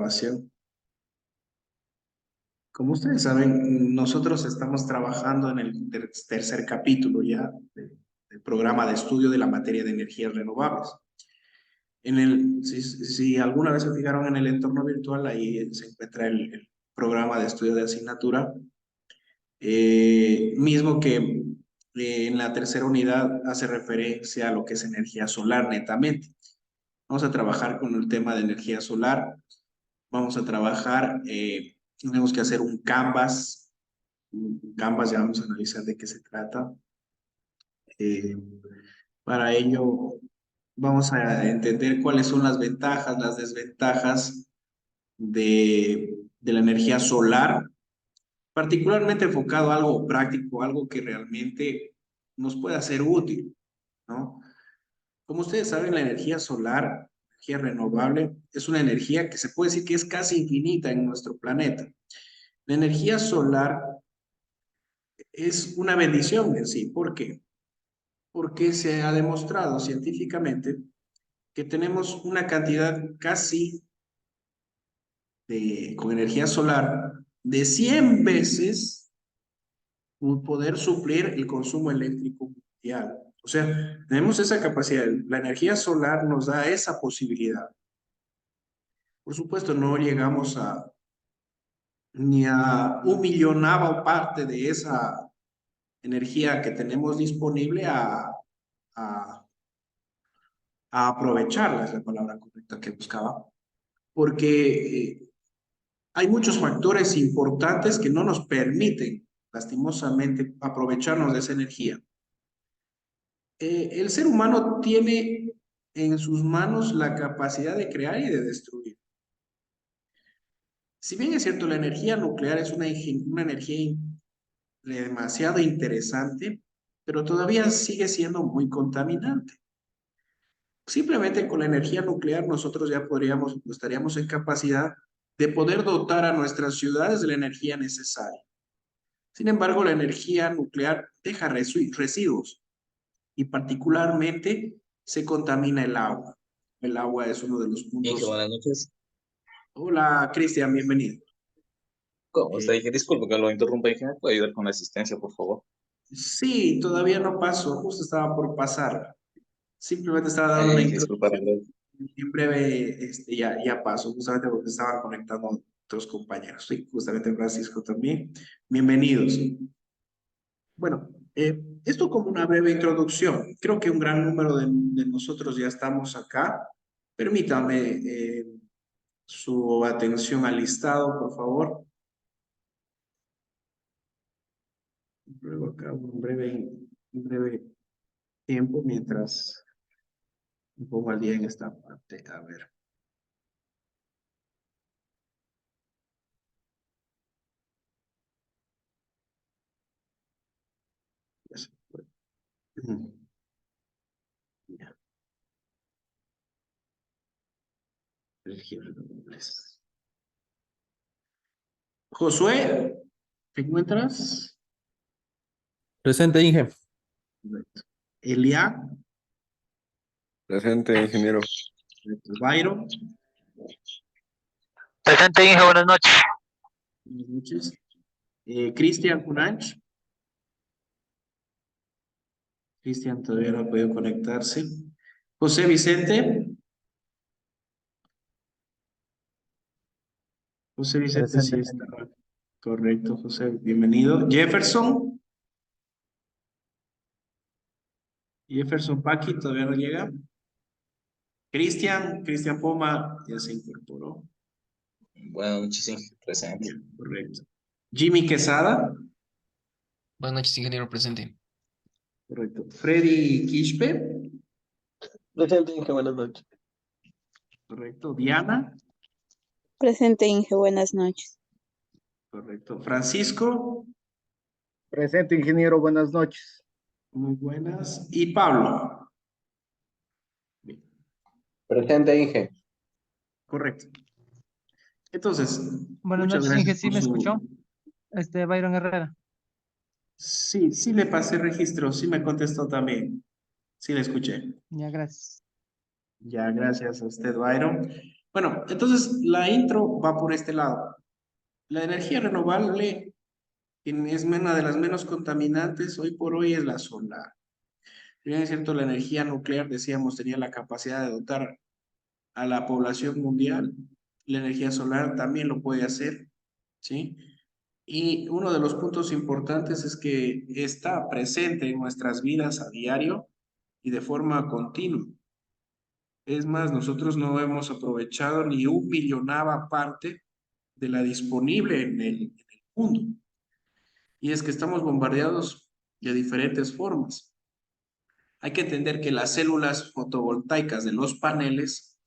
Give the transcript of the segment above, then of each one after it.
grabación. Como ustedes saben, nosotros estamos trabajando en el tercer capítulo ya del programa de estudio de la materia de energías renovables. Si alguna vez se fijaron en el entorno virtual, ahí se encuentra el programa de estudio de asignatura, mismo que en la tercera unidad hace referencia a lo que es energía solar netamente. Vamos a trabajar con el tema de energía solar. Vamos a trabajar, tenemos que hacer un Canvas. Un Canvas, ya vamos a analizar de qué se trata. Eh, para ello, vamos a entender cuáles son las ventajas, las desventajas de la energía solar, particularmente enfocado a algo práctico, algo que realmente nos pueda ser útil, ¿no? Como ustedes saben, la energía solar, energía renovable, es una energía que se puede decir que es casi infinita en nuestro planeta. La energía solar es una bendición en sí. ¿Por qué? Porque se ha demostrado científicamente que tenemos una cantidad casi con energía solar de 100 veces poder suplir el consumo eléctrico mundial. O sea, tenemos esa capacidad. La energía solar nos da esa posibilidad. Por supuesto, no llegamos ni a un millonavo parte de esa energía que tenemos disponible a, a aprovecharla, es la palabra correcta que buscaba, porque hay muchos factores importantes que no nos permiten, lastimosamente, aprovecharnos de esa energía. El ser humano tiene en sus manos la capacidad de crear y de destruir. Si bien es cierto, la energía nuclear es una energía demasiado interesante, pero todavía sigue siendo muy contaminante. Simplemente con la energía nuclear nosotros ya estaríamos en capacidad de poder dotar a nuestras ciudades de la energía necesaria. Sin embargo, la energía nuclear deja residuos y particularmente se contamina el agua. El agua es uno de los Inge, puntos. buenas noches. Hola, Cristian, bienvenido. ¿Cómo está, Eh, Inge? Disculpe que lo interrumpa, Inge. ¿Me puede ayudar con la asistencia, por favor? sí, todavía no pasó, justo estaba por pasar. Simplemente estaba dando una Inge, disculpa. introducción. En breve ya paso, justamente porque estaban conectando otros compañeros. Sí, justamente Francisco también. Bienvenidos. Bueno, esto como una breve introducción. Creo que un gran número de nosotros ya estamos acá. Permítame su atención al listado, por favor. Luego acá un breve tiempo mientras me pongo al día en esta parte. A ver. Ya se fue. Ujú. Ya. Energías renovables. Josué, ¿te encuentras? Presente, Inge. Correcto. Elia, Presente, ingeniero. correcto. Byron, Presente, Inge, buenas noches. buenas noches. Cristian Kunanch. Cristian todavía no ha podido conectarse. José Vicente. José Vicente sí Presente. está. Correcto, José, bienvenido. Jefferson. Jefferson Paqui todavía no llega. Cristian Poma ya se incorporó. Buenas noches, Inge. Ya, Presente. correcto. Jimmy Quesada. Buenas noches, ingeniero presente. Correcto. Freddy Quispe. Presente, Inge, buenas noches. Correcto. Diana. Presente, Inge, buenas noches. Correcto. Francisco. Presente, ingeniero. Buenas noches. Muy buenas. Y Pablo. Bien, Presente, Inge. correcto. Entonces, Buenas muchas noches, gracias Inge, ¿sí por me escuchó? su... Byron Herrera. Sí le pasé registro, sí me contestó también. Sí le escuché. Ya, gracias. Ya, gracias a usted, Byron. Bueno, entonces la intro va por este lado. La energía renovable, que es una de las menos contaminantes, hoy por hoy es la solar. Si bien es cierto, la energía nuclear, decíamos, tenía la capacidad de dotar a la población mundial. La energía solar también lo puede hacer, ¿sí? Y uno de los puntos importantes es que está presente en nuestras vidas a diario y de forma continua. Es más, nosotros no hemos aprovechado ni un millonava parte de la disponible en el mundo. Y es que estamos bombardeados de diferentes formas. Hay que entender que las células fotovoltaicas de los paneles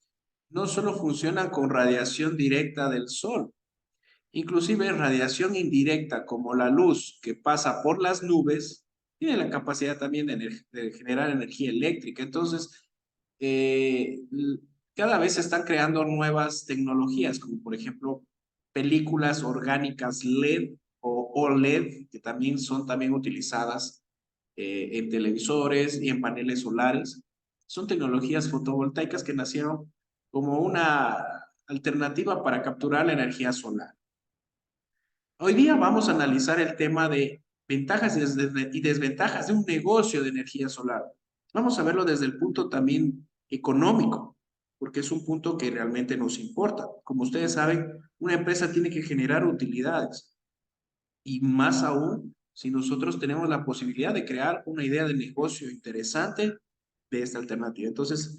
no solo funcionan con radiación directa del sol, inclusive radiación indirecta como la luz que pasa por las nubes, tiene la capacidad también de generar energía eléctrica. Entonces, cada vez se están creando nuevas tecnologías, como por ejemplo películas orgánicas LED o OLED, que también son utilizadas en televisores y en paneles solares. Son tecnologías fotovoltaicas que nacieron como una alternativa para capturar la energía solar. Hoy día vamos a analizar el tema de ventajas y desventajas de un negocio de energía solar. Vamos a verlo desde el punto también económico, porque es un punto que realmente nos importa. Como ustedes saben, una empresa tiene que generar utilidades y más aún si nosotros tenemos la posibilidad de crear una idea de negocio interesante de esta alternativa. Entonces,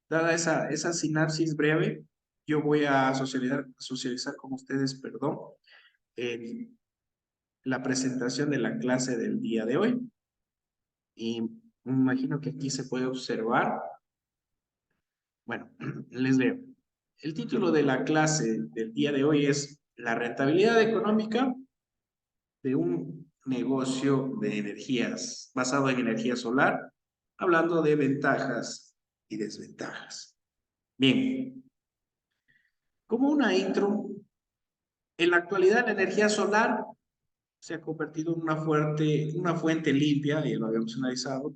dada esa sinapsis breve, yo voy a socializar con ustedes, perdón, la presentación de la clase del día de hoy. Y me imagino que aquí se puede observar. Bueno, les leo. El título de la clase del día de hoy es la rentabilidad económica de un negocio de energías basado en energía solar, hablando de ventajas y desventajas. Bien, como una intro, en la actualidad la energía solar se ha convertido en una fuente limpia, ya lo habíamos analizado,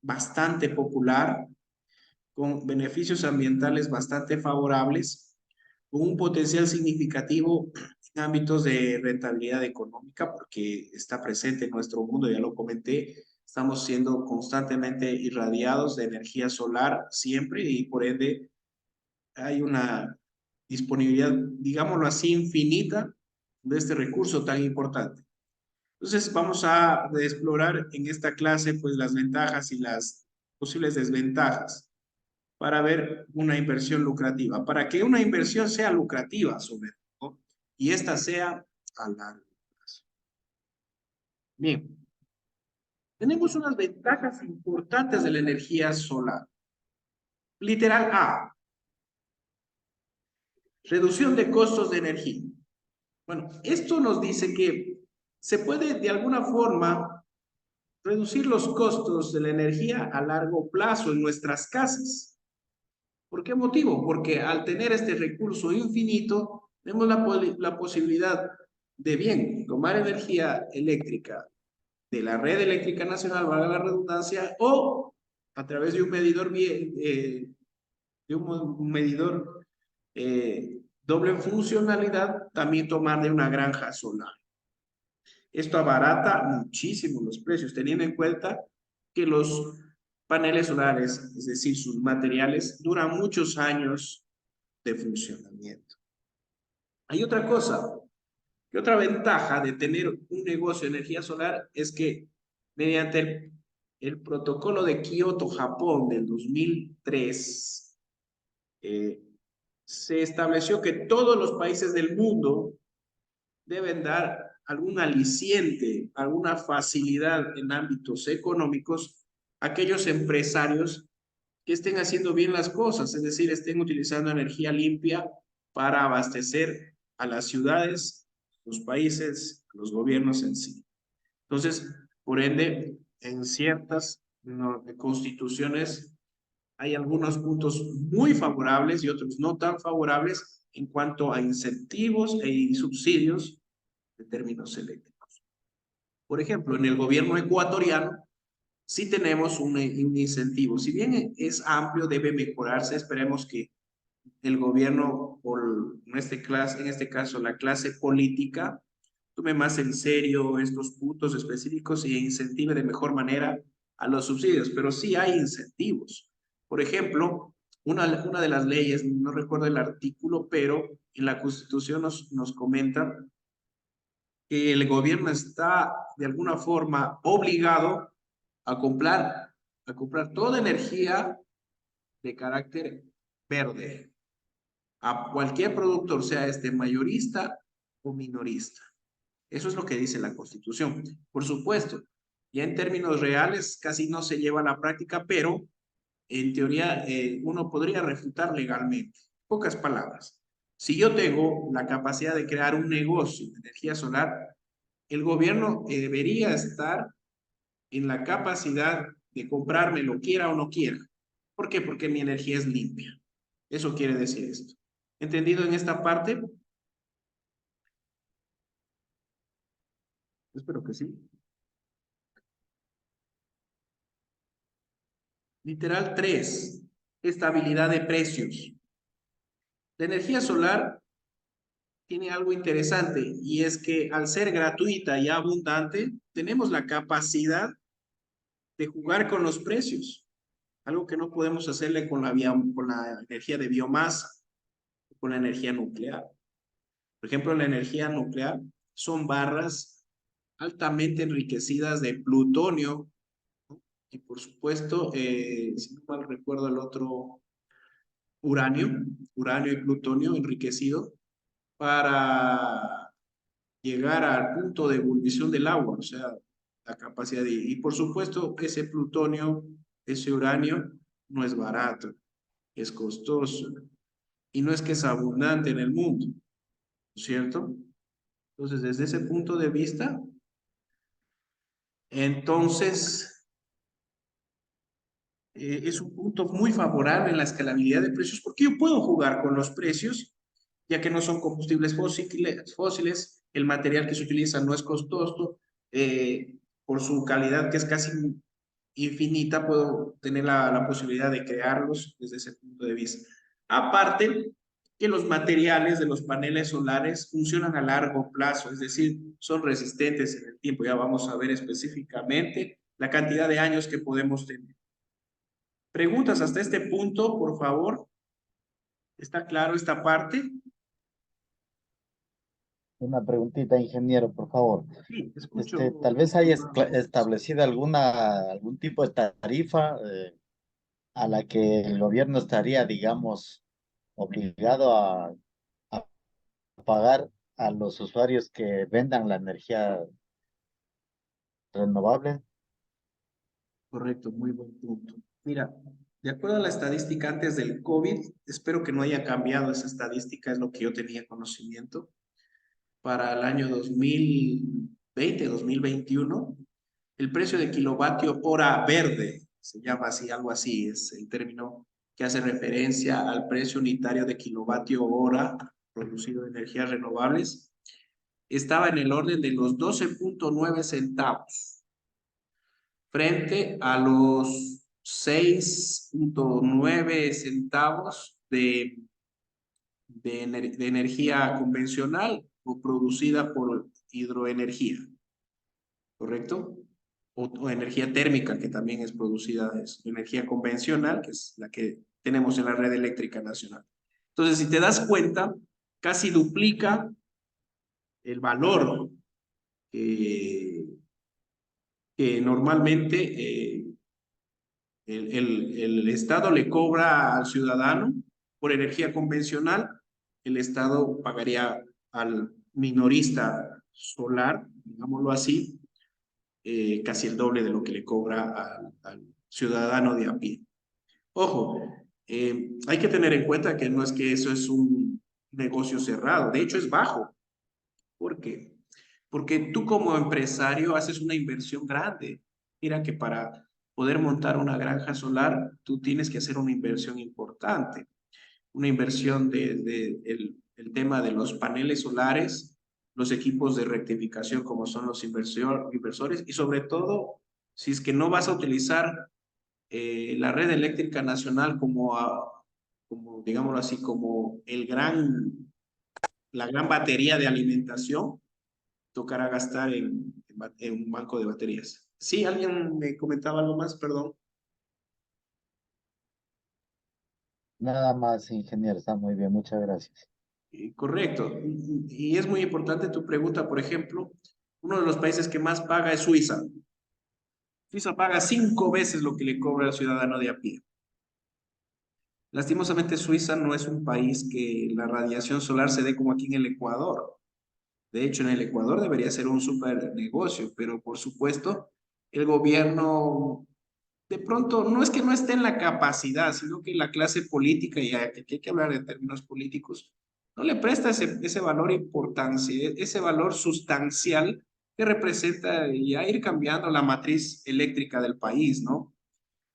bastante popular, con beneficios ambientales bastante favorables, con un potencial significativo en ámbitos de rentabilidad económica, porque está presente en nuestro mundo, ya lo comenté, estamos siendo constantemente irradiados de energía solar siempre y por ende hay una disponibilidad, digámoslo así, infinita de este recurso tan importante. Entonces vamos a explorar en esta clase pues las ventajas y las posibles desventajas para ver una inversión lucrativa, para que una inversión sea lucrativa sobre todo y esta sea a largo plazo. Bien, tenemos unas ventajas importantes de la energía solar. Literal A, reducción de costos de energía. Bueno, esto nos dice que se puede de alguna forma reducir los costos de la energía a largo plazo en nuestras casas. ¿Por qué motivo? Porque al tener este recurso infinito, tenemos la posibilidad de bien tomar energía eléctrica de la red eléctrica nacional, valga la redundancia, o a través de un medidor doble funcionalidad, también tomar de una granja solar. Esto abarata muchísimo los precios, teniendo en cuenta que los paneles solares, es decir, sus materiales, duran muchos años de funcionamiento. Hay otra cosa, que otra ventaja de tener un negocio de energía solar es que mediante el protocolo de Kioto, Japón, del 2003, se estableció que todos los países del mundo deben dar algún aliciente, alguna facilidad en ámbitos económicos a aquellos empresarios que estén haciendo bien las cosas, es decir, estén utilizando energía limpia para abastecer a las ciudades, los países, los gobiernos en sí. Entonces, por ende, en ciertas constituciones hay algunos puntos muy favorables y otros no tan favorables en cuanto a incentivos y subsidios de términos eléctricos. Por ejemplo, en el gobierno ecuatoriano sí tenemos un incentivo. Si bien es amplio, debe mejorarse. Esperemos que el gobierno, en este caso la clase política, tome más en serio estos puntos específicos y incentive de mejor manera a los subsidios, pero sí hay incentivos. Por ejemplo, una de las leyes, no recuerdo el artículo, pero en la Constitución nos comenta que el gobierno está de alguna forma obligado a comprar toda energía de carácter verde a cualquier productor, sea este mayorista o minorista. Eso es lo que dice la Constitución. Por supuesto, ya en términos reales casi no se lleva a la práctica, pero en teoría uno podría refutar legalmente. Pocas palabras. Si yo tengo la capacidad de crear un negocio de energía solar, el gobierno debería estar en la capacidad de comprarme lo quiera o no quiera. ¿Por qué? Porque mi energía es limpia. Eso quiere decir esto. ¿Entendido en esta parte? Espero que sí. Literal 3, estabilidad de precios. La energía solar tiene algo interesante y es que al ser gratuita y abundante, tenemos la capacidad de jugar con los precios, algo que no podemos hacerle con la energía de biomasa, con la energía nuclear. Por ejemplo, la energía nuclear son barras altamente enriquecidas de plutonio, ¿no? Y por supuesto, si no mal recuerdo el otro, uranio y plutonio enriquecido para llegar al punto de ebullición del agua, o sea, la capacidad de... Y por supuesto, ese plutonio, ese uranio, no es barato, es costoso, y no es que es abundante en el mundo, ¿no es cierto? Entonces, desde ese punto de vista, entonces, es un punto muy favorable en la escalabilidad de precios, porque yo puedo jugar con los precios, ya que no son combustibles fósiles, el material que se utiliza no es costoso, por su calidad que es casi infinita, puedo tener la posibilidad de crearlos desde ese punto de vista. Aparte, que los materiales de los paneles solares funcionan a largo plazo, es decir, son resistentes en el tiempo. Ya vamos a ver específicamente la cantidad de años que podemos tener. ¿Preguntas hasta este punto, por favor? ¿Está claro esta parte? Una preguntita, ingeniero, por favor. Sí, escucho. Tal vez haya establecido algún tipo de tarifa a la que el gobierno estaría, digamos, obligado a pagar a los usuarios que vendan la energía renovable. Correcto, muy buen punto. Mira, de acuerdo a la estadística antes del COVID, espero que no haya cambiado esa estadística, es lo que yo tenía conocimiento. Para el año 2020, 2021, el precio de kilovatio hora verde, se llama así, algo así, es el término que hace referencia al precio unitario de kilovatio hora producido de energías renovables, estaba en el orden de los 12.9 centavos, frente a los 6.9 centavos de energía convencional o producida por hidroenergía, ¿correcto? O energía térmica, que también es producida de energía convencional, que es la que tenemos en la red eléctrica nacional. Entonces, si te das cuenta, casi duplica el valor que normalmente el Estado le cobra al ciudadano por energía convencional, el Estado pagaría al minorista solar, digámoslo así, casi el doble de lo que le cobra al ciudadano de a pie. Ojo, hay que tener en cuenta que no es que eso es un negocio cerrado, de hecho es bajo. ¿Por qué? Porque tú como empresario haces una inversión grande. Mira que para poder montar una granja solar, tú tienes que hacer una inversión importante. Una inversión el tema de los paneles solares, los equipos de rectificación como son los inversores y sobre todo, si es que no vas a utilizar la red eléctrica nacional como como digámoslo así, como la gran batería de alimentación, tocará gastar en un banco de baterías. Sí, alguien me comentaba algo más, perdón. Nada más, ingeniero, está muy bien, muchas gracias. Correcto. Y es muy importante tu pregunta, por ejemplo, uno de los países que más paga es Suiza. Suiza paga 5 veces lo que le cobra al ciudadano de a pie. Lastimosamente, Suiza no es un país que la radiación solar se dé como aquí en el Ecuador. De hecho, en el Ecuador debería ser un super negocio, pero por supuesto, el gobierno de pronto no es que no esté en la capacidad, sino que la clase política, y aquí hay que hablar en términos políticos, no le presta ese valor importancia, ese valor sustancial que representa ya ir cambiando la matriz eléctrica del país, ¿no?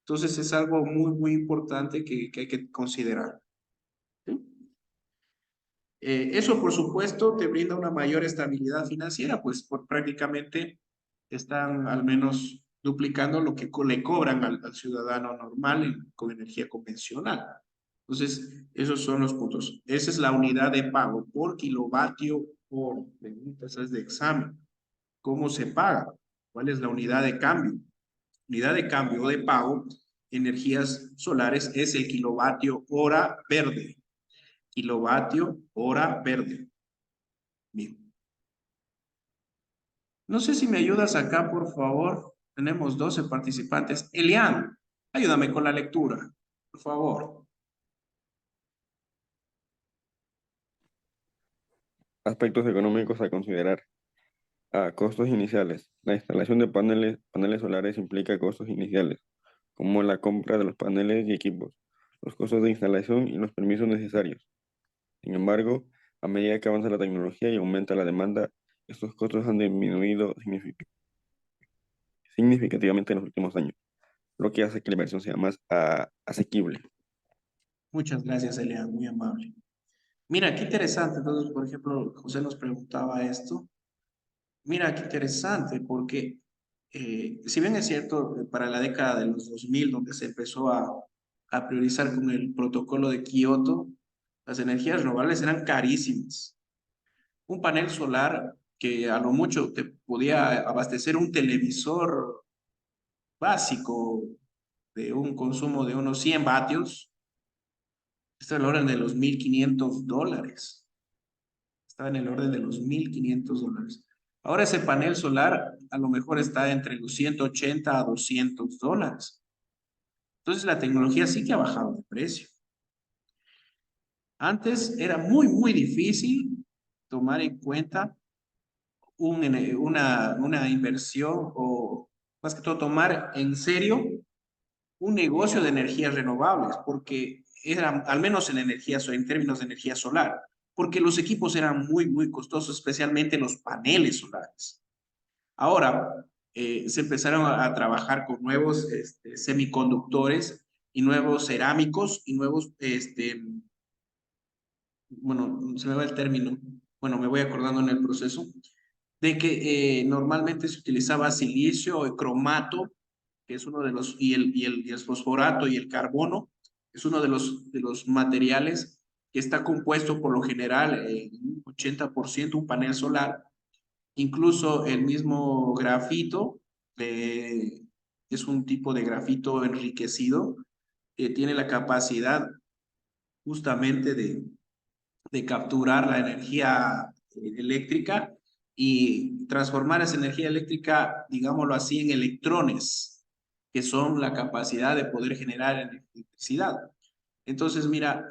Entonces es algo muy, muy importante que hay que considerar. ¿Sí? Eso, por supuesto, te brinda una mayor estabilidad financiera, pues prácticamente están al menos duplicando lo que le cobran al ciudadano normal con energía convencional. Entonces, esos son los puntos. Esa es la unidad de pago por kilovatio por preguntas es de examen. ¿Cómo se paga? ¿Cuál es la unidad de cambio? Unidad de cambio o de pago, energías solares, es el kilovatio hora verde. Kilovatio hora verde. Bien. No sé si me ayudas acá, por favor. Tenemos 12 participantes. Elian, ayúdame con la lectura, por favor. Aspectos económicos a considerar. A. Costos iniciales. La instalación de paneles solares implica costos iniciales, como la compra de los paneles y equipos, los costos de instalación y los permisos necesarios. Sin embargo, a medida que avanza la tecnología y aumenta la demanda, estos costos han disminuido significativamente en los últimos años, lo que hace que la inversión sea más asequible. Muchas gracias, Elian, muy amable. Mira, qué interesante. Entonces, por ejemplo, José nos preguntaba esto. Mira, qué interesante, porque si bien es cierto, para la década de los 2000, donde se empezó a priorizar con el protocolo de Kioto, las energías renovables eran carísimas. Un panel solar que a lo mucho te podía abastecer un televisor básico de un consumo de unos 100 vatios, está en el orden de los $1,500. Está en el orden de los $1,500. Ahora ese panel solar a lo mejor está entre los 180 a $200. Entonces la tecnología sí que ha bajado de precio. Antes era muy, muy difícil tomar en cuenta una inversión o más que todo tomar en serio un negocio de energías renovables, porque era, al menos en términos de energía solar, porque los equipos eran muy, muy costosos, especialmente los paneles solares. Ahora se empezaron a trabajar con nuevos semiconductores y nuevos cerámicos y nuevos, bueno, se me va el término, bueno, me voy acordando en el proceso, de que normalmente se utilizaba silicio o cromato, que es uno de los, y el fosforato y el carbono, es uno de los materiales que está compuesto por lo general un 80% un panel solar, incluso el mismo grafito, es un tipo de grafito enriquecido, que tiene la capacidad justamente de capturar la energía eléctrica y transformar esa energía eléctrica, digámoslo así, en electrones, que son la capacidad de poder generar electricidad. Entonces, mira,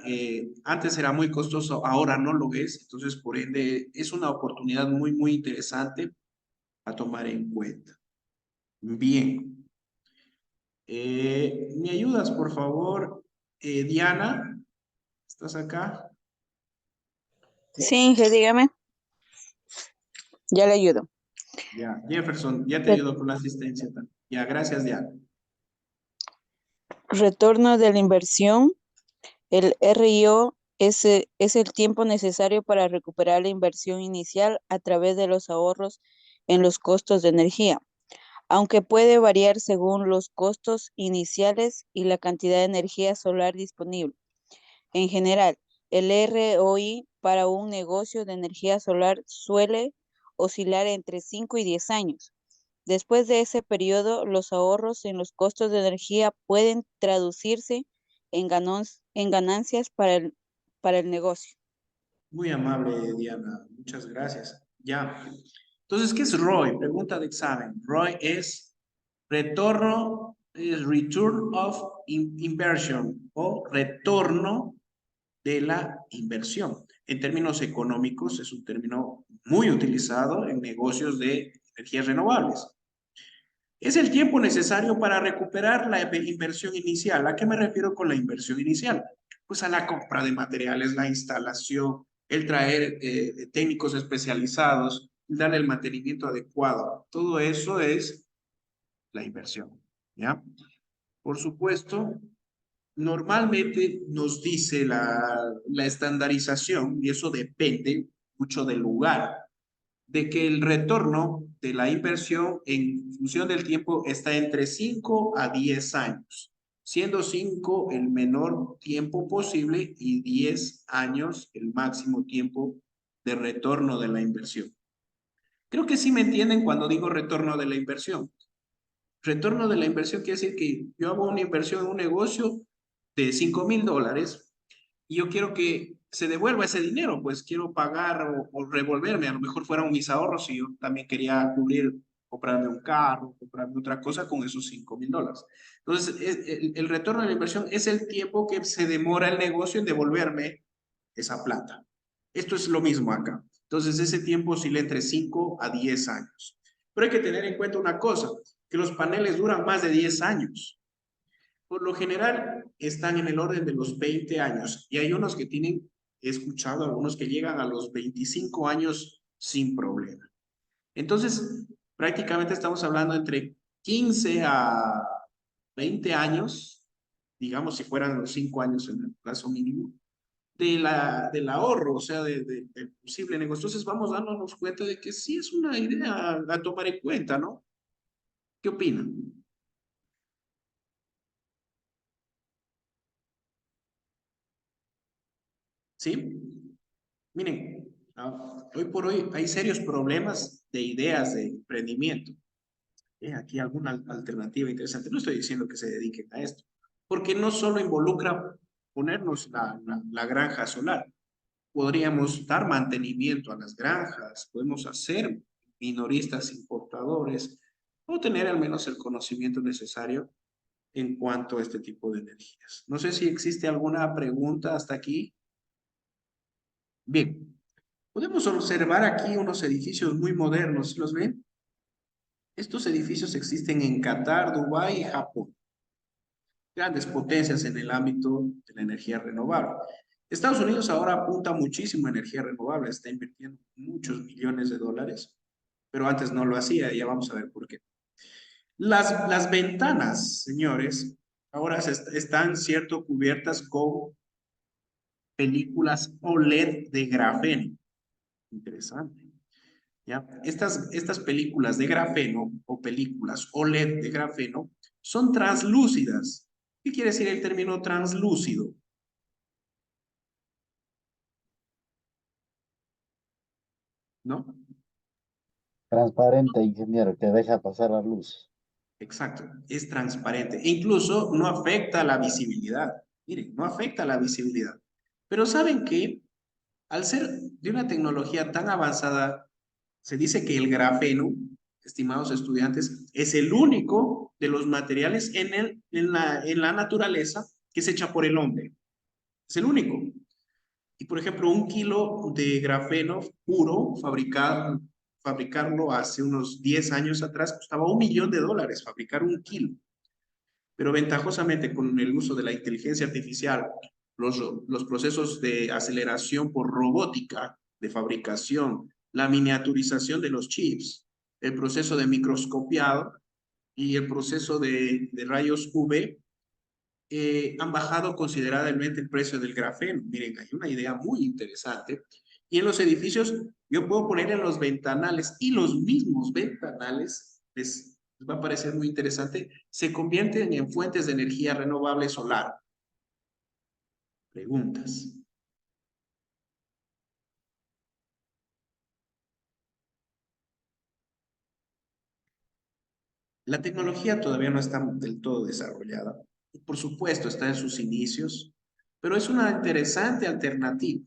antes era muy costoso, ahora no lo es, entonces por ende es una oportunidad muy, muy interesante a tomar en cuenta. Bien. ¿Me ayudas, por favor? Diana, ¿estás acá? Sí, Inge, dígame. Ya le ayudo. Ya, Jefferson, ya te ayudo con la asistencia también. Ya, gracias, Diana. Retorno de la inversión. El RIO es el tiempo necesario para recuperar la inversión inicial a través de los ahorros en los costos de energía, aunque puede variar según los costos iniciales y la cantidad de energía solar disponible. En general, el ROI para un negocio de energía solar suele oscilar entre 5 y 10 años. Después de ese periodo, los ahorros en los costos de energía pueden traducirse en ganancias para el negocio. Muy amable, Diana. Muchas gracias. Ya. Entonces, ¿qué es ROI? Pregunta de examen. ROI es retorno, es Return of Inversion o retorno de la inversión. En términos económicos, es un término muy utilizado en negocios de energías renovables. Es el tiempo necesario para recuperar la inversión inicial. ¿A qué me refiero con la inversión inicial? Pues a la compra de materiales, la instalación, el traer técnicos especializados, darle el mantenimiento adecuado. Todo eso es la inversión, ¿ya? Por supuesto, normalmente nos dice la estandarización, y eso depende mucho del lugar, de que el retorno de la inversión en función del tiempo está entre 5 a 10 años, siendo 5 el menor tiempo posible y 10 años el máximo tiempo de retorno de la inversión. Creo que sí me entienden cuando digo retorno de la inversión. Retorno de la inversión quiere decir que yo hago una inversión en un negocio de $5,000 y yo quiero que se devuelva ese dinero, pues quiero pagar o revolverme, a lo mejor fueron mis ahorros y yo también quería cubrir, comprarme un carro, comprarme otra cosa con esos $5,000. Entonces, el retorno de la inversión es el tiempo que se demora el negocio en devolverme esa plata. Esto es lo mismo acá. Entonces, ese tiempo oscila entre 5 a 10 años. Pero hay que tener en cuenta una cosa, que los paneles duran más de 10 años. Por lo general, están en el orden de los 20 años. Y hay unos que tienen, he escuchado algunos que llegan a los 25 años sin problema. Entonces, prácticamente estamos hablando entre 15 a 20 años, digamos si fueran los 5 años en el plazo mínimo, del ahorro, o sea, del posible negocio. Entonces vamos dándonos cuenta de que sí es una idea a tomar en cuenta, ¿no? ¿Qué opinan? ¿Sí? Miren, hoy por hoy hay serios problemas de ideas de emprendimiento. Aquí alguna alternativa interesante. No estoy diciendo que se dediquen a esto, porque no solo involucra ponernos la granja solar. Podríamos dar mantenimiento a las granjas, podemos hacer minoristas importadores o tener al menos el conocimiento necesario en cuanto a este tipo de energías. No sé si existe alguna pregunta hasta aquí. Bien, podemos observar aquí unos edificios muy modernos, ¿los ven? Estos edificios existen en Qatar, Dubái y Japón. Grandes potencias en el ámbito de la energía renovable. Estados Unidos ahora apunta muchísimo a energía renovable, está invirtiendo muchos millones de dólares, pero antes no lo hacía, ya vamos a ver por qué. Las ventanas, señores, ahora están, cierto, cubiertas con películas OLED de grafeno. Interesante. ¿Ya? Estas películas de grafeno o películas OLED de grafeno son translúcidas. ¿Qué quiere decir el término translúcido? ¿No? Transparente, ingeniero, que deja pasar la luz. Exacto, es transparente. E incluso no afecta la visibilidad. Miren, no afecta la visibilidad. Pero ¿saben qué? Al ser de una tecnología tan avanzada, se dice que el grafeno, estimados estudiantes, es el único de los materiales en la naturaleza que se echa por el hombre. Es el único. Y por ejemplo, 1 kilo de grafeno puro, fabricarlo hace unos 10 años atrás, costaba $1,000,000 fabricar 1 kilo. Pero ventajosamente con el uso de la inteligencia artificial, los procesos de aceleración por robótica, de fabricación, la miniaturización de los chips, el proceso de microscopiado y el proceso de rayos UV, han bajado considerablemente el precio del grafeno. Miren, hay una idea muy interesante. Y en los edificios, yo puedo poner en los ventanales y los mismos ventanales, les va a parecer muy interesante, se convierten en fuentes de energía renovable solar. Preguntas. La tecnología todavía no está del todo desarrollada. Por supuesto, está en sus inicios, pero es una interesante alternativa.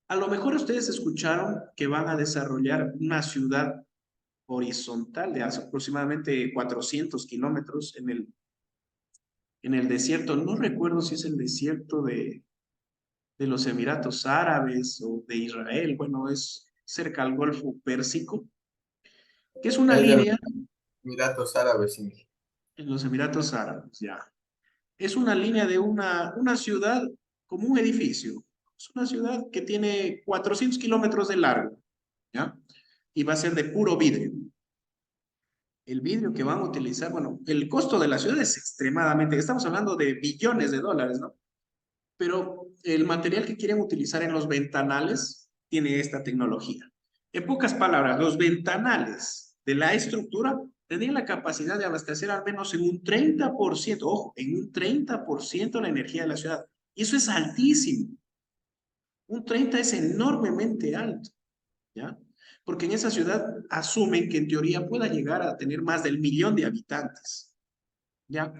A lo mejor ustedes escucharon que van a desarrollar una ciudad horizontal de aproximadamente 400 kilómetros en el desierto. No recuerdo si es el desierto de los Emiratos Árabes o de Israel. Bueno, es cerca al Golfo Pérsico, que es una Es de los línea Emiratos Árabes, sí. en los Emiratos Árabes, ya. Es una línea de una ciudad como un edificio. Es una ciudad que tiene 400 kilómetros de largo, ¿ya? Y va a ser de puro vidrio. El vidrio que van a utilizar, bueno, el costo de la ciudad es extremadamente, estamos hablando de billones de dólares, ¿no? Pero el material que quieren utilizar en los ventanales tiene esta tecnología. En pocas palabras, los ventanales de la estructura tenían la capacidad de abastecer al menos en un 30%, ojo, en un 30% la energía de la ciudad. Y eso es altísimo. Un 30 es enormemente alto, ¿ya? Porque en esa ciudad asumen que en teoría pueda llegar a tener más del 1.000.000 de habitantes, ¿ya?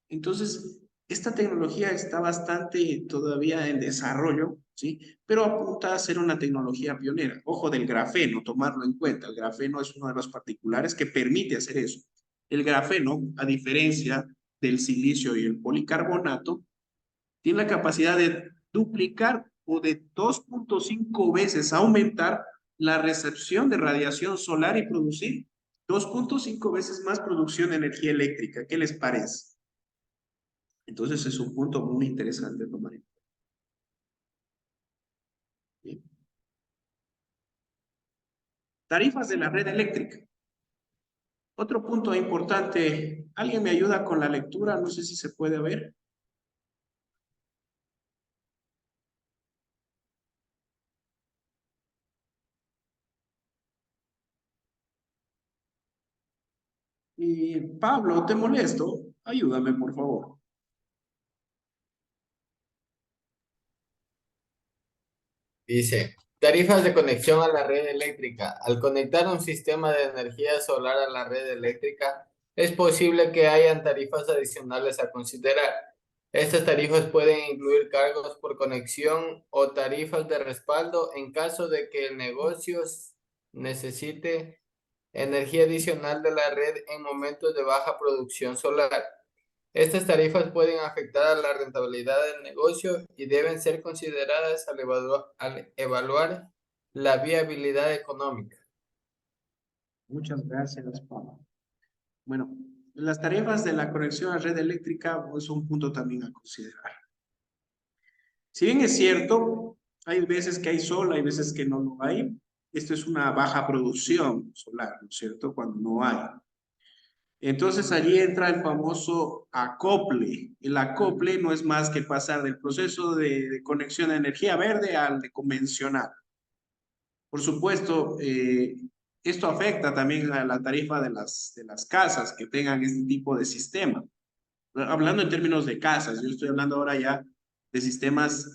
Entonces, esta tecnología está bastante todavía en desarrollo, ¿sí? Pero apunta a ser una tecnología pionera. Ojo del grafeno, tomarlo en cuenta. El grafeno es uno de los particulares que permite hacer eso. El grafeno, a diferencia del silicio y el policarbonato, tiene la capacidad de duplicar o de 2.5 veces aumentar la recepción de radiación solar y producir 2.5 veces más producción de energía eléctrica. ¿Qué les parece? Entonces es un punto muy interesante tomar en cuenta. Bien. Tarifas de la red eléctrica. Otro punto importante. ¿Alguien me ayuda con la lectura? No sé si se puede ver. Y Pablo, te molesto. Ayúdame, por favor. Dice, tarifas de conexión a la red eléctrica. Al conectar un sistema de energía solar a la red eléctrica, es posible que hayan tarifas adicionales a considerar. Estas tarifas pueden incluir cargos por conexión o tarifas de respaldo en caso de que el negocio necesite energía adicional de la red en momentos de baja producción solar. Estas tarifas pueden afectar a la rentabilidad del negocio y deben ser consideradas al evaluar la viabilidad económica. Muchas gracias, Pablo. Bueno, las tarifas de la conexión a red eléctrica es un punto también a considerar. Si bien es cierto, hay veces que hay sol, hay veces que no lo hay. Esto es una baja producción solar, ¿no es cierto? Cuando no hay. Entonces allí entra el famoso acople. El acople no es más que pasar del proceso de conexión de energía verde al de convencional. Por supuesto, esto afecta también a la tarifa de las casas que tengan este tipo de sistema. Hablando en términos de casas, yo estoy hablando ahora ya de sistemas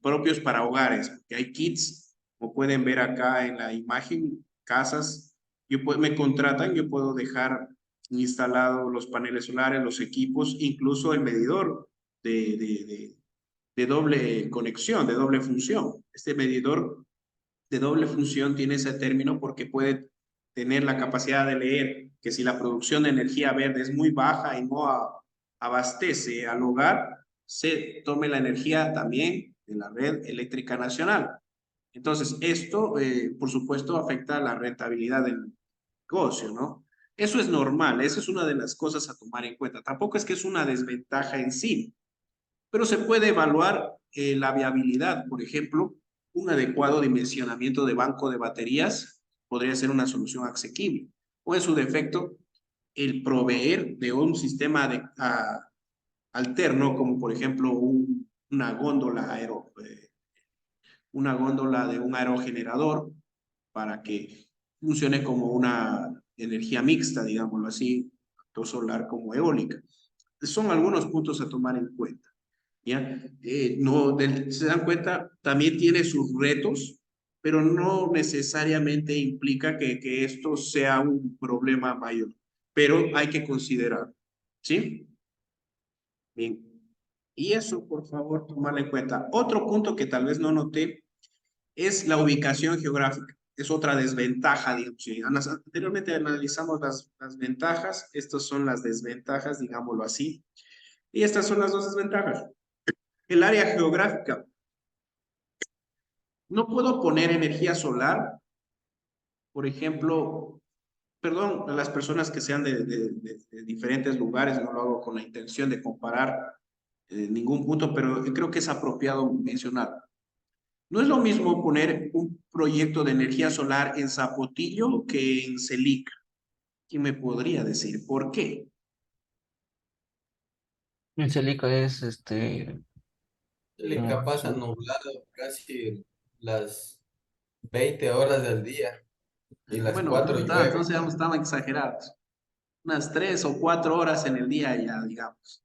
propios para hogares, que hay kits, como pueden ver acá en la imagen, casas, me contratan, yo puedo dejar instalado los paneles solares, los equipos, incluso el medidor de doble conexión, de doble función. Este medidor de doble función tiene ese término porque puede tener la capacidad de leer que si la producción de energía verde es muy baja y no abastece al hogar, se tome la energía también de la red eléctrica nacional. Entonces, esto, por supuesto, afecta a la rentabilidad del negocio, ¿no? Eso es normal, esa es una de las cosas a tomar en cuenta. Tampoco es que es una desventaja en sí, pero se puede evaluar la viabilidad. Por ejemplo, un adecuado dimensionamiento de banco de baterías podría ser una solución asequible. O en su defecto, el proveer de un sistema alterno, como por ejemplo una góndola una góndola de un aerogenerador para que funcione como una energía mixta, digámoslo así, tanto solar como eólica. Son algunos puntos a tomar en cuenta. ¿ya? No, se dan cuenta, también tiene sus retos, pero no necesariamente implica que esto sea un problema mayor, pero hay que considerar, ¿sí? Bien. Y eso, por favor, tomarlo en cuenta. Otro punto que tal vez no noté es la ubicación geográfica. Es otra desventaja, digamos. Si anteriormente analizamos las ventajas, estas son las desventajas, digámoslo así. Y estas son las dos desventajas. El área geográfica. No puedo poner energía solar, por ejemplo, perdón, a las personas que sean de diferentes lugares, no lo hago con la intención de comparar ningún punto, pero creo que es apropiado mencionar. No es lo mismo poner un proyecto de energía solar en Zapotillo que en Celica. ¿Quién me podría decir por qué? El Celica es Le como pasa nublado casi las 20 horas del día y las Bueno, 4 no tanto, no llueve. seamos tan exagerados. Unas 3 o 4 horas en el día ya, digamos.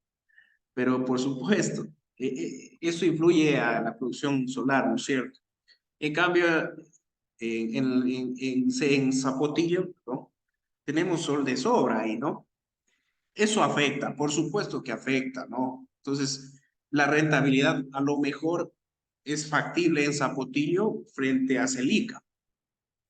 Pero por supuesto, eso influye a la producción solar, ¿no es cierto? En cambio, en Zapotillo, ¿no? Tenemos sol de sobra ahí, ¿no? Eso afecta, por supuesto que afecta, ¿no? Entonces, la rentabilidad a lo mejor es factible en Zapotillo frente a Celica.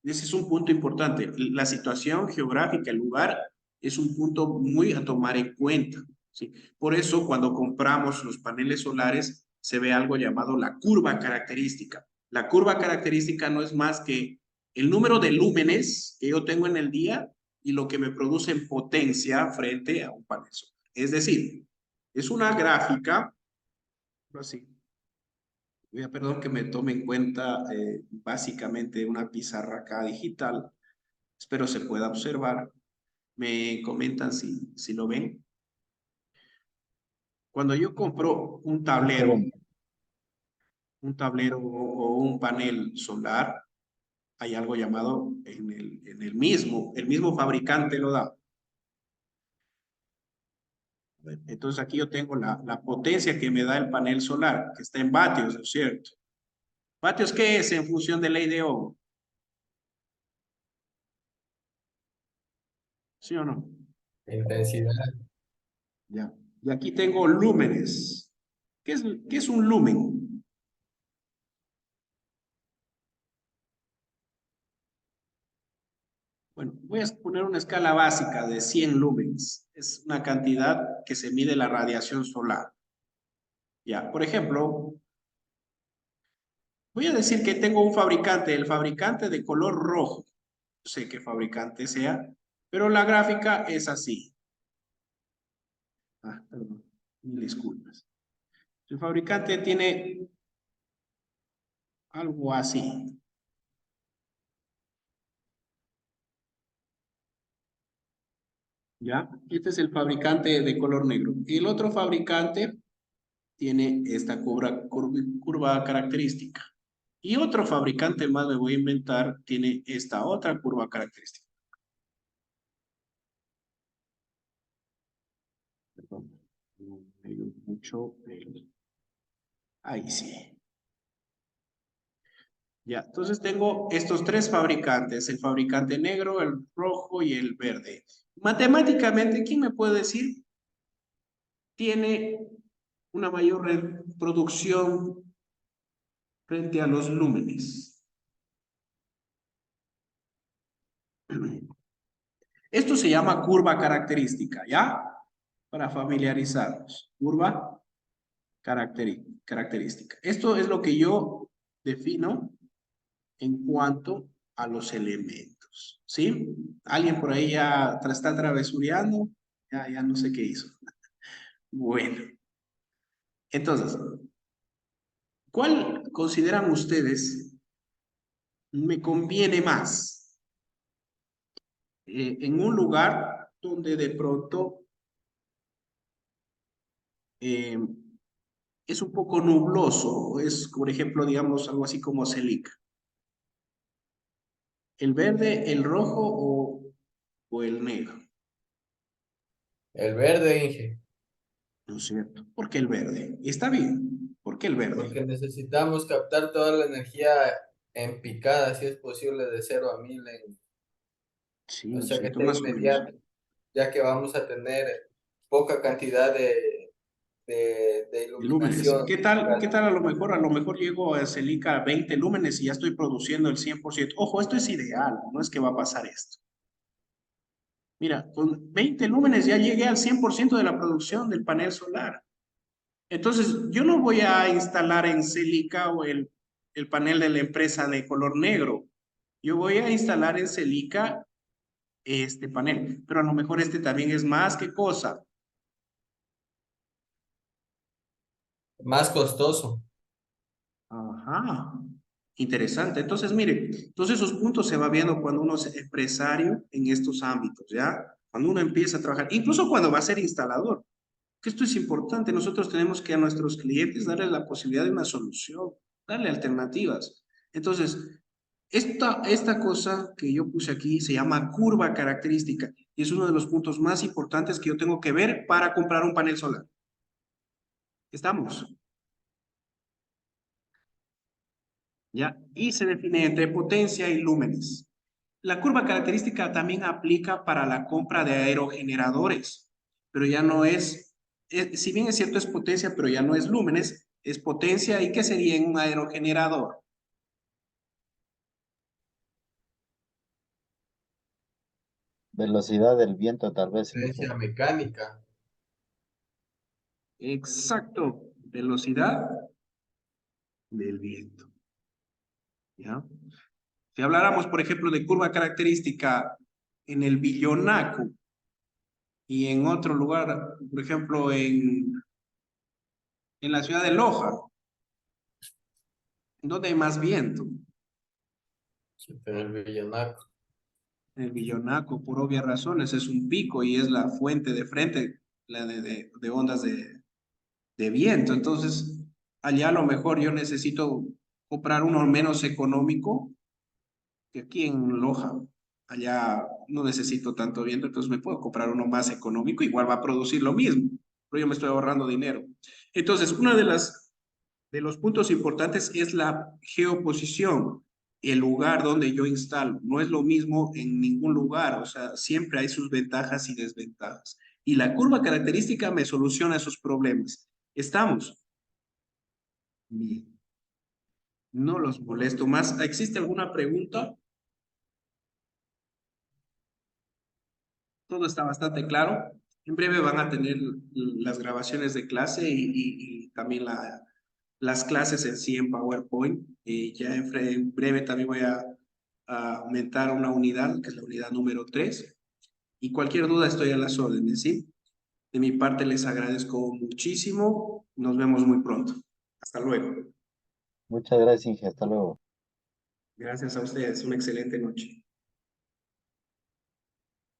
Ese es un punto importante. La situación geográfica, el lugar, es un punto muy a tomar en cuenta, ¿sí? Por eso, cuando compramos los paneles solares, se ve algo llamado la curva característica. La curva característica no es más que el número de lúmenes que yo tengo en el día y lo que me produce en potencia frente a un panel solar. Es decir, es una gráfica, así, perdón que me tome en cuenta básicamente una pizarra acá digital. Espero se pueda observar. Me comentan si lo ven. Cuando yo compro un tablero o un panel solar, hay algo llamado el mismo fabricante lo da. Entonces aquí yo tengo la potencia que me da el panel solar, que está en vatios, ¿no es cierto? ¿Vatios qué es en función de ley de Ohm? ¿Sí o no? Intensidad. Ya. Y aquí tengo lúmenes. Qué es un lumen? Bueno, voy a poner una escala básica de 100 lúmenes. Es una cantidad que se mide la radiación solar. Ya, por ejemplo, voy a decir que tengo un fabricante, el fabricante de color rojo. No sé qué fabricante sea, pero la gráfica es así. Ah, perdón, mil disculpas. El fabricante tiene algo así. ¿Ya? Este es el fabricante de color negro. Y el otro fabricante tiene esta curva característica. Y otro fabricante más, me voy a inventar, tiene esta otra curva característica. Perdón, no me dio mucho. Ahí sí. Ya, entonces tengo estos tres fabricantes, el fabricante negro, el rojo y el verde. Matemáticamente, ¿quién me puede decir? Tiene una mayor reproducción frente a los lúmenes. Esto se llama curva característica, ¿ya? Para familiarizarnos. Curva característica. Esto es lo que yo defino en cuanto a los elementos, ¿sí? ¿Alguien por ahí ya está travesureando? Ya no sé qué hizo. Bueno, entonces, ¿cuál consideran ustedes me conviene más? En un lugar donde de pronto eh, es un poco nubloso, es, por ejemplo, digamos, algo así como Celica. ¿El verde, el rojo o el negro? El verde, Inge. ¿No es cierto? ¿Por qué el verde? Y está bien. ¿Por qué el verde? Porque necesitamos captar toda la energía en picada, si es posible, de 0 a 1000, Sí, o ¿no es sea que cierto? esté Más o menos. inmediato, ya que vamos a tener poca cantidad de Lúmenes. iluminación. Qué tal a lo mejor llego a Celica a 20 lúmenes y ya estoy produciendo el 100%? Ojo, esto es ideal, no es que va a pasar esto. Mira, con 20 lúmenes ya llegué al 100% de la producción del panel solar. Entonces, yo no voy a instalar en Celica o el panel de la empresa de color negro. Yo voy a instalar en Celica este panel, pero a lo mejor este también es más que cosa. Más costoso. Ajá, interesante. Entonces, mire, todos esos puntos se va viendo cuando uno es empresario en estos ámbitos, ¿ya? Cuando uno empieza a trabajar, incluso cuando va a ser instalador, que esto es importante. Nosotros tenemos que a nuestros clientes darles la posibilidad de una solución, darle alternativas. Entonces, esta cosa que yo puse aquí se llama curva característica y es uno de los puntos más importantes que yo tengo que ver para comprar un panel solar. ¿Estamos? ¿Ya? Y se define entre potencia y lúmenes. La curva característica también aplica para la compra de aerogeneradores, pero ya no si bien es cierto es potencia, pero ya no es lúmenes, es potencia. ¿Y qué sería en un aerogenerador? Velocidad del viento, tal vez, Potencia ingeniero. mecánica. Exacto, velocidad del viento. ¿Ya? Si habláramos, por ejemplo, de curva característica en el Billonaco y en otro lugar, por ejemplo, en la ciudad de Loja, ¿dónde hay más viento? En el Villonaco. En el Billonaco, por obvias razones, es un pico y es la fuente de frente la de ondas de viento. Entonces, allá a lo mejor yo necesito comprar uno menos económico que aquí en Loja. Allá no necesito tanto viento, entonces me puedo comprar uno más económico, igual va a producir lo mismo, pero yo me estoy ahorrando dinero. Entonces, una de los puntos importantes es la geoposición, el lugar donde yo instalo. No es lo mismo en ningún lugar, o sea, siempre hay sus ventajas y desventajas. Y la curva característica me soluciona esos problemas. ¿Estamos? Bien. No los molesto más. ¿Existe alguna pregunta? Todo está bastante claro. En breve van a tener las grabaciones de clase y también las clases en sí en PowerPoint. Y ya en breve también voy a aumentar una unidad, que es la unidad número 3. Y cualquier duda estoy a las órdenes, ¿sí? De mi parte les agradezco muchísimo. Nos vemos muy pronto. Hasta luego. Muchas gracias, ingeniero. Hasta luego. Gracias a ustedes. Una excelente noche.